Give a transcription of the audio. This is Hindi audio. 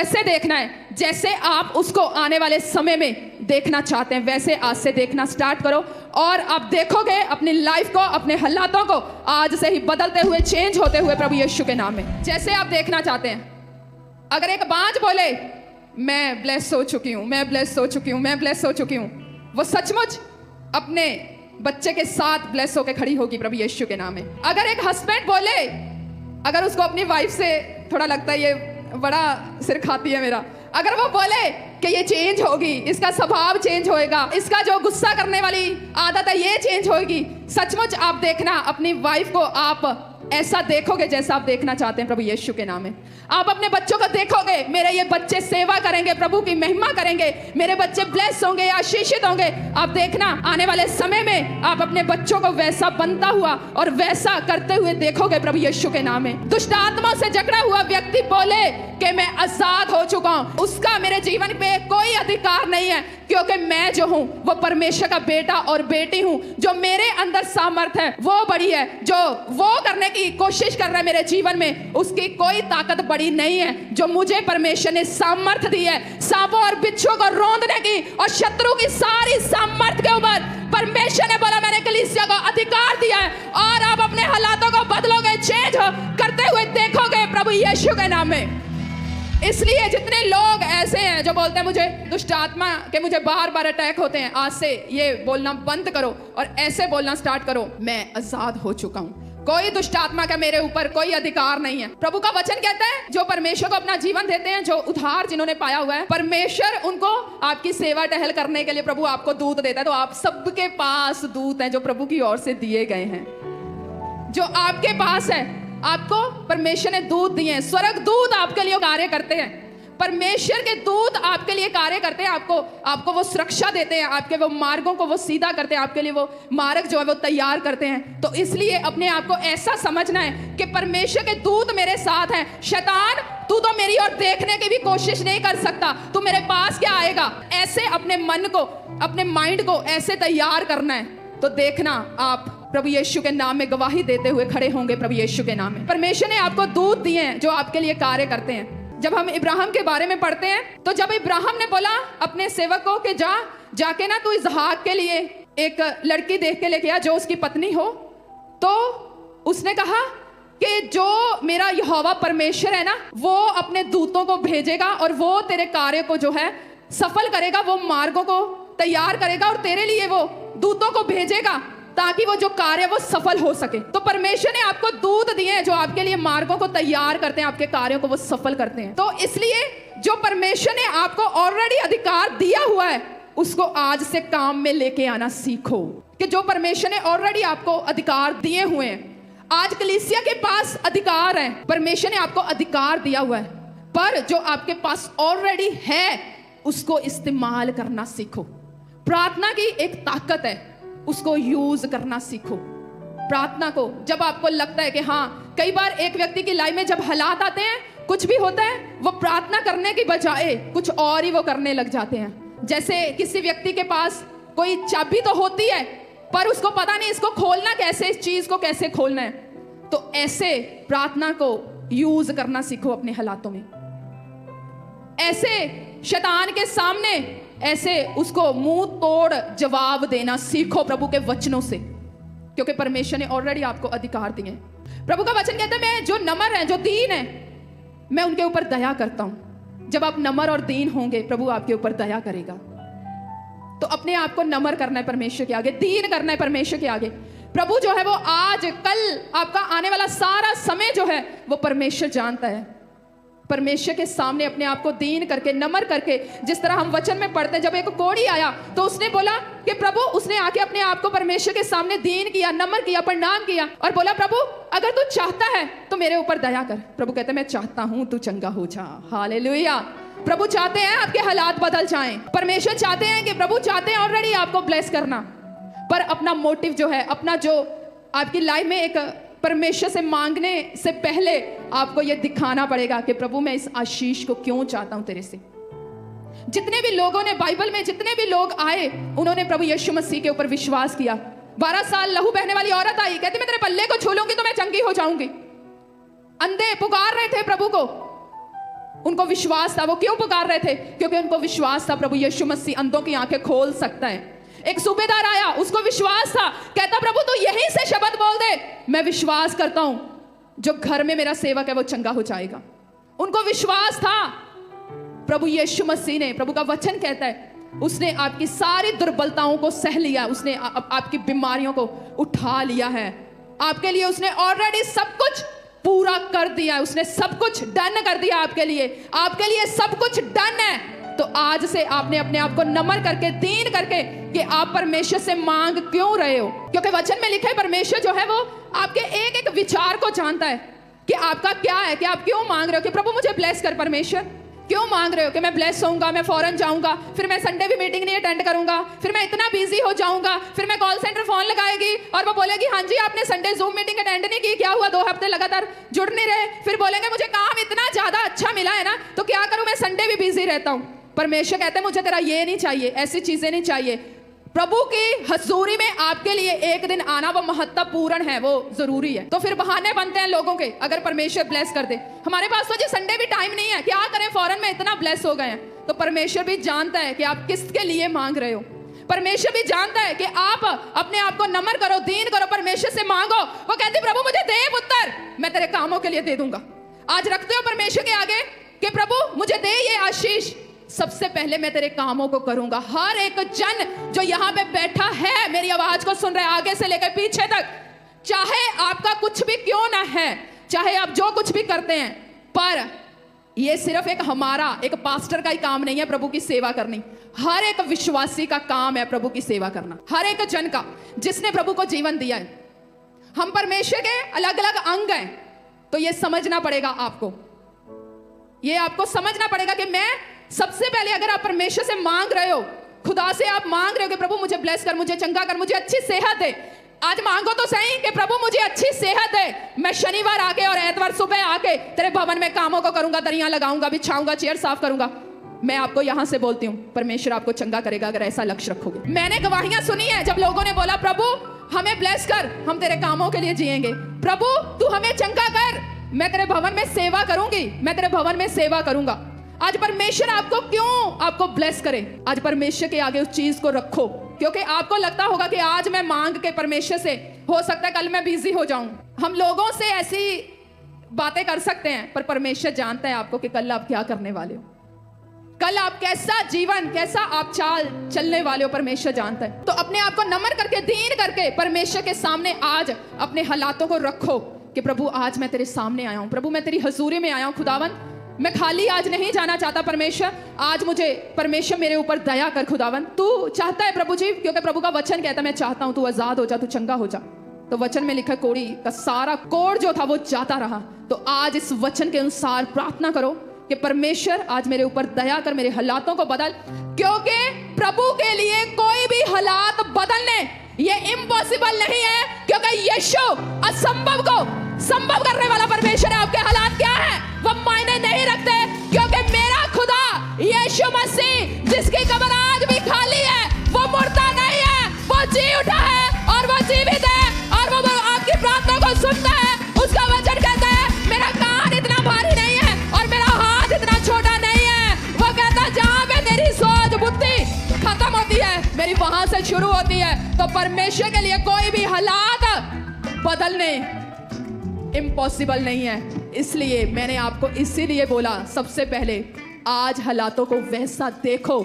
वैसे देखना है जैसे आप उसको आने वाले समय में देखना चाहते हैं। वैसे आज से देखना स्टार्ट करो और आप देखोगे अपनी लाइफ को, अपने हालातों को आज से ही बदलते हुए, चेंज होते हुए प्रभु यीशु के नाम में। जैसे आप देखना चाहते हैं। अगर एक बांझ बोले मैं ब्लेस हो चुकी हूं, मैं ब्लेस हो चुकी हूं, मैं ब्लेस हो चुकी हूं, वो सचमुच अपने बच्चे के साथ ब्लेस होकर खड़ी होगी प्रभु यीशु के नाम में। अगर एक हस्बैंड बोले, अगर उसको अपनी वाइफ से थोड़ा लगता है ये बड़ा सिर खाती है मेरा, अगर वो बोले कि ये चेंज होगी, इसका स्वभाव चेंज होएगा, इसका जो गुस्सा करने वाली आदत है ये चेंज होगी, सचमुच आप देखना अपनी वाइफ को आप ऐसा देखोगे जैसा आप देखना चाहते हैं प्रभु यीशु के नाम में। आप अपने बच्चों को देखोगे, मेरे ये बच्चे सेवा करेंगे, प्रभु की महिमा करेंगे, मेरे बच्चे ब्लेस होंगे, आशीषित होंगे। आप देखना आने वाले समय में आप अपने बच्चों को वैसा बनता हुआ और वैसा करते हुए देखोगे प्रभु यीशु के नाम में। दुष्ट आत्मा से जकड़ा हुआ व्यक्ति बोले कि मैं आजाद हो चुका हूं, उसका मेरे जीवन पे कोई अधिकार नहीं है, क्योंकि मैं जो हूं वो परमेश्वर का बेटा और बेटी हूं। जो मेरे अंदर सामर्थ्य है वो बड़ी है, जो वो करने की कोशिश कर रहा है मेरे जीवन में उसकी कोई ताकत बड़ी नहीं है। जो मुझे परमेश्वर ने सामर्थ्य दी है सांपों और बिच्छुओं को रौंदने की और शत्रु की सारी सामर्थ्य के ऊपर परमेश्वर ने बोला मैंने कलीसिया को अधिकार दिया है, और आप अपने हालातों को बदलोगे, चेंज करते हुए देखोगे प्रभु यीशु के नाम में। इसलिए जितने लोग ऐसे हैं जो बोलते हैं मुझे दुष्ट आत्मा के मुझे बार बार अटैक होते हैं, आज से ये बोलना बंद करो और ऐसे बोलना स्टार्ट करो, मैं आजाद हो चुका हूं, कोई दुष्ट आत्मा का मेरे ऊपर कोई अधिकार नहीं है। प्रभु का वचन कहता है जो परमेश्वर को अपना जीवन देते हैं, जो उद्धार जिन्होंने पाया हुआ है, परमेश्वर उनको आपकी सेवा टहल करने के लिए प्रभु आपको दूत देता है। तो आप सबके पास दूत हैं जो प्रभु की ओर से दिए गए हैं। जो आपके पास है आपको परमेश्वर ने दूत दिए हैं, स्वर्ग दूत आपके लिए कार्य करते हैं, परमेश्वर के दूत आपके लिए कार्य करते हैं, आपको वो सुरक्षा देते हैं, आपके वो मार्गों को वो सीधा करते हैं, आपके लिए वो मार्ग जो है वो तैयार करते हैं। तो इसलिए अपने आप को ऐसा समझना है कि परमेश्वर के दूत मेरे साथ हैं। शैतान तू तो मेरी ओर देखने की भी कोशिश नहीं कर सकता, तू मेरे पास क्या आएगा। ऐसे अपने मन को, अपने माइंड को ऐसे तैयार करना है। तो देखना आप प्रभु यीशु के नाम में गवाही देते हुए खड़े होंगे प्रभु यीशु के नाम में। परमेश्वर ने आपको दूत दिए हैं जो आपके लिए कार्य करते हैं। जब हम इब्राहिम के बारे में पढ़ते हैं तो जब इब्राहिम ने बोला अपने सेवकों के जाके ना तू इसहाक के लिए एक लड़की देख के लेके आ जो उसकी पत्नी हो, तो उसने कहा कि जो मेरा यहोवा परमेश्वर है ना वो अपने दूतों को भेजेगा और वो तेरे कार्य को जो है सफल करेगा, वो मार्गों को तैयार करेगा और तेरे लिए वो दूतों को भेजेगा ताकि वो जो कार्य वो सफल हो सके। तो परमेश्वर ने आपको दूत दिए हैं जो आपके लिए मार्गों को तैयार करते हैं, आपके कार्यों को वो सफल करते हैं। तो इसलिए जो परमेश्वर ने आपको ऑलरेडी अधिकार दिया हुआ है उसको आज से काम में लेके आना सीखो, कि जो परमेश्वर ने ऑलरेडी आपको अधिकार दिए हुए हैं। आज कलीसिया के पास अधिकार है, परमेश्वर ने आपको अधिकार दिया हुआ है, पर जो आपके पास ऑलरेडी है उसको इस्तेमाल करना सीखो। प्रार्थना की एक ताकत है, उसको यूज करना सीखो। प्रार्थना को जब आपको लगता है कि हाँ, कई बार एक व्यक्ति की लाइफ में जब हालात आते हैं, कुछ भी होता है, वो प्रार्थना करने की बजाय कुछ और ही वो करने लग जाते हैं। जैसे किसी व्यक्ति के पास कोई चाबी तो होती है पर उसको पता नहीं इसको खोलना कैसे, इस चीज को कैसे खोलना है। तो ऐसे प्रार्थना को यूज करना सीखो अपने हालातों में। ऐसे शैतान के सामने ऐसे उसको मुंह तोड़ जवाब देना सीखो प्रभु के वचनों से, क्योंकि परमेश्वर ने ऑलरेडी आपको अधिकार दिए। प्रभु का वचन कहता है मैं जो नम्र है, जो दीन है, मैं उनके ऊपर दया करता हूं। जब आप नम्र और दीन होंगे प्रभु आपके ऊपर दया करेगा। तो अपने आप को नम्र करना है परमेश्वर के आगे, दीन करना है परमेश्वर के आगे। प्रभु जो है वो आज कल आपका आने वाला सारा समय जो है वो परमेश्वर जानता है। परमेश्वर के सामने अपने आप को दीन करके, नम्र करके, जिस तरह हम वचन में पढ़ते हैं, जब एक कोढ़ी आया तो उसने बोला कि प्रभु, उसने आके अपने आप को परमेश्वर के सामने दीन किया, नम्र किया, प्रणाम किया और बोला प्रभु अगर तू चाहता है तो मेरे ऊपर दया कर। प्रभु कहते हैं मैं चाहता हूं तू चंगा हो जा। हालेलुया। प्रभु चाहते हैं आपके हालात बदल जाएं। परमेश्वर चाहते हैं कि प्रभु चाहते हैं ऑलरेडी आपको ब्लेस करना, पर अपना मोटिव जो है, अपना जो आपकी लाइफ में एक परमेश्वर से मांगने से पहले आपको यह दिखाना पड़ेगा कि प्रभु मैं इस आशीष को क्यों चाहता हूं तेरे से। जितने भी लोगों ने बाइबल में, जितने भी लोग आए, उन्होंने प्रभु यीशु मसीह के ऊपर विश्वास किया। 12 साल लहू बहने वाली औरत आई, कहती मैं तेरे पल्ले को छू लूंगी तो मैं चंगी हो जाऊंगी। अंधे पुकार रहे थे प्रभु को, उनको विश्वास था। वो क्यों पुकार रहे थे? क्योंकि उनको विश्वास था प्रभु यीशु मसीह अंधों की आंखें खोल सकता है। एक सूबेदार आया, उसको विश्वास था, कहता प्रभु तू यहीं से शब्द बोल दे, मैं विश्वास करता हूं जो घर में मेरा सेवक है वो चंगा हो जाएगा। उनको विश्वास था। प्रभु यीशु मसीह ने, प्रभु का वचन कहता है, उसने आपकी सारी दुर्बलताओं को सह लिया, उसने आपकी बीमारियों को उठा लिया है। आपके लिए उसने ऑलरेडी सब कुछ पूरा कर दिया है, उसने सब कुछ डन कर दिया आपके लिए सब कुछ डन है। तो आज से आपने अपने आप को नम्र करके, दीन करके, कि आप परमेश्वर से मांग क्यों रहे हो? क्योंकि वचन में लिखा है परमेश्वर जो है वो आपके एक एक विचार को जानता है कि आपका क्या है, कि आप क्यों मांग रहे हो कि प्रभु मुझे ब्लेस कर। परमेश्वर क्यों मांग रहे हो कि मैं ब्लेस होऊंगा, मैं फॉरेन जाऊंगा, फिर मैं संडे भी मीटिंग नहीं अटेंड करूंगा, फिर मैं इतना बिजी हो जाऊंगा, फिर मैं कॉल सेंटर फोन लगाएगी और वो बोलेगी हाँ जी आपने संडे जूम मीटिंग अटेंड नहीं की, क्या हुआ 2 हफ्ते लगातार जुड़ नहीं रहे। फिर बोलेंगे मुझे काम इतना ज्यादा अच्छा मिला है ना, तो क्या करूं, मैं संडे भी बिजी रहता हूं। परमेश्वर कहते हैं मुझे तेरा ये नहीं चाहिए, ऐसी चीजें नहीं चाहिए। प्रभु की हजूरी में आपके लिए एक दिन आना वो महत्वपूर्ण है, वो जरूरी है। तो फिर बहाने बनते हैं लोगों के, अगर परमेश्वर ब्लेस कर दे। हमारे पास तो जी संडे भी टाइम नहीं है, क्या करें, फॉरेन में इतना ब्लेस हो गए हैं। तो परमेश्वर भी जानता है कि आप किसके लिए मांग रहे हो। परमेश्वर भी जानता है कि आप अपने आप को नम्र करो, दीन करो, परमेश्वर से मांगो। वो कहती प्रभु मुझे दे पुत्र, मैं तेरे कामों के लिए दे दूंगा। आज रखते हो परमेश्वर के आगे कि प्रभु मुझे दे ये आशीष, सबसे पहले मैं तेरे कामों को करूंगा। हर एक जन जो यहाँ पे बैठा है, मेरी आवाज को सुन रहे हैं, आगे से लेकर पीछे तक, चाहे आपका कुछ भी क्यों ना है, चाहे आप जो कुछ भी करते हैं, पर ये सिर्फ एक हमारा, एक पास्टर का ही काम नहीं है प्रभु की सेवा करनी। हर एक विश्वासी का काम है प्रभु की सेवा करना, हर एक जन का जिसने प्रभु को जीवन दिया है। हम परमेश्वर के अलग अलग अंग हैं, तो ये समझना पड़ेगा आपको, ये आपको समझना पड़ेगा कि मैं सबसे पहले, अगर आप परमेश्वर से मांग रहे हो, खुदा से आप मांग रहे हो कि प्रभु मुझे ब्लेस कर, मुझे चंगा कर, मुझे अच्छी सेहत दे। आज मांगो तो सही कि प्रभु मुझे अच्छी सेहत दे, मैं शनिवार आके और एतवार सुबह आके तेरे भवन में कामों को करूंगा, दरियां लगाऊंगा, बिछाऊंगा, चेयर साफ करूंगा। मैं आपको यहां से बोलती हूं परमेश्वर आपको चंगा करेगा अगर ऐसा लक्ष्य रखोगे। मैंने गवाहियां सुनी है जब लोगों ने बोला प्रभु हमें ब्लेस कर, हम तेरे कामों के लिए जिएंगे, प्रभु तू हमें चंगा कर, मैं तेरे भवन में सेवा करूंगी, मैं तेरे भवन में सेवा करूंगा। आज परमेश्वर आपको क्यों आपको ब्लेस करे, आज परमेश्वर के आगे उस चीज को रखो, क्योंकि आपको लगता होगा कि आज मैं मांग के परमेश्वर से, हो सकता है कल मैं बिजी हो जाऊं। हम लोगों से ऐसी बातें कर सकते हैं, पर परमेश्वर जानता है आपको कि कल आप क्या करने वाले हो, कल आप कैसा जीवन, कैसा आप चाल चलने वाले हो, परमेश्वर जानता है। तो अपने आप को नम्र करके, दीन करके परमेश्वर के सामने आज अपने हालातों को रखो कि प्रभु आज मैं तेरे सामने आया हूं, प्रभु मैं तेरी हजूरी में आया हूं, खुदावन मैं खाली आज नहीं जाना चाहता परमेश्वर, आज मुझे परमेश्वर मेरे ऊपर दया कर खुदावन। तू चाहता है प्रभु जी, क्योंकि प्रभु का वचन कहता है मैं चाहता हूं तू आजाद हो जा, तू चंगा हो जा। तो वचन में लिखा कोड़ी का सारा कोड़ जो था वो जाता रहा। तो आज इस वचन के अनुसार प्रार्थना करो कि परमेश्वर आज मेरे ऊपर दया कर, मेरे हालातों को बदल, क्योंकि प्रभु के लिए कोई भी हालात बदलने ये इम्पॉसिबल नहीं है, क्योंकि यीशु असंभव को संभव करने वाला परमेश्वर है। आपके हालात क्या है वो मायने नहीं रखते, क्योंकि मेरा खुदा यीशु मसीह जिसकी कब्र आज भी खाली है, वो मुर्दा नहीं है, वो जी उठा है और वो जीवित है और वो आपकी प्रार्थना को सुनता है। उसका वचन कहता है मेरा कान इतना भारी नहीं है और मेरा हाथ इतना छोटा नहीं है। वो कहता जहां पे तेरी सोच बुद्धि खत्म होती है मेरी वहां से शुरू होती है। तो परमेश्वर के लिए कोई भी हालात बदलने इम्पॉसिबल नहीं है। इसलिए मैंने आपको इसीलिए बोला सबसे पहले आज हालातों को वैसा देखो